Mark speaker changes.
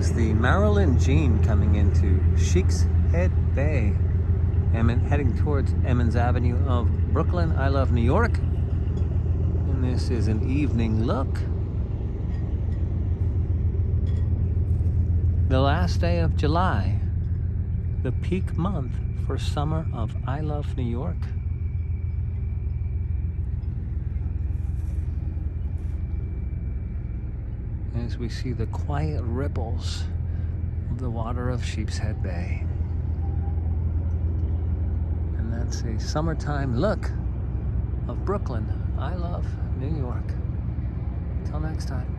Speaker 1: is the Marilyn Jean coming into Sheepshead Bay. Heading towards Emmons Avenue of Brooklyn. I love New York. And this is an evening look. The last day of July, the peak month for summer of I love New York. As we see the quiet ripples of the water of Sheepshead Bay. And that's a summertime look of Brooklyn. I love New York. Till next time.